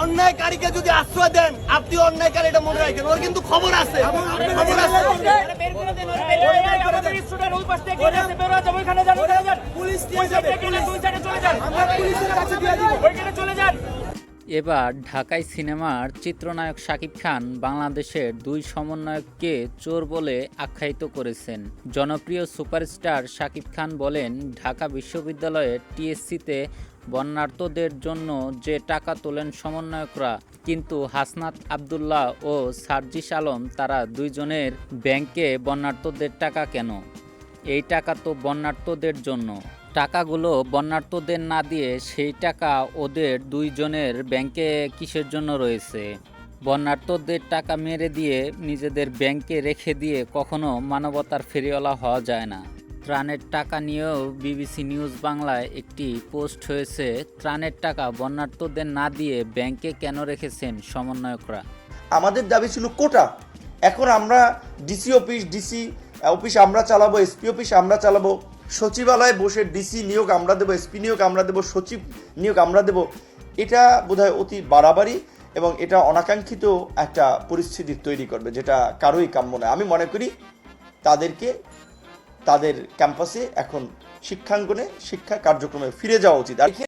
অন্যায়কারীকে যদি আশ্রয় দেন, আপনি অন্যায়কারী, এটা মনে রাখেন। ওর কিন্তু খবর আছে, খবর আছে। এবার ঢাকাই সিনেমার চিত্রনায়ক শাকিব খান বাংলাদেশের দুই সমন্বয়ককে চোর বলে আখ্যায়িত করেছেন। জনপ্রিয় সুপারস্টার শাকিব খান বলেন, ঢাকা বিশ্ববিদ্যালয়ের টিএসসিতে বন্যার্তদের জন্য যে টাকা তোলেন সমন্বয়করা, কিন্তু হাসনাত আবদুল্লাহ ও সার্জিস আলম তারা দুইজনের ব্যাংকে বন্যার্তদের টাকা কেন? এই টাকা তো বন্যার্তদের জন্য। টাকাগুলো বন্যার্তদের না দিয়ে সেই টাকা ওদের দুইজনের ব্যাংকে কিসের জন্য রয়েছে? বন্যার্তদের টাকা মেরে দিয়ে নিজেদের ব্যাংকে রেখে দিয়ে কখনো মানবতার ফেরিওয়ালা হওয়া যায় না। ত্রাণের টাকা নিয়েও বিবিসি নিউজ বাংলায় একটি পোস্ট হয়েছে। ত্রাণের টাকা বন্যার্তদের না দিয়ে ব্যাংকে কেন রেখেছেন সমন্বয়করা? আমাদের দাবি ছিল কোটা। এখন আমরা ডিসি অফিস আমরা চালাবো, এসপি অফিস আমরা চালাবো, সচিবালয়ে বসে ডিসি নিয়োগ আমরা দেবো, এসপি নিয়োগ আমরা দেবো, সচিব নিয়োগ আমরা দেবো। এটা বোধহয় অতি বাড়াবাড়ি এবং এটা অনাকাঙ্ক্ষিত একটা পরিস্থিতি তৈরি করবে, যেটা কারোই কাম্য নয়। আমি মনে করি তাদেরকে তাদের ক্যাম্পাসে এখন শিক্ষাঙ্গনে শিক্ষা কার্যক্রমে ফিরে যাওয়া উচিত। আর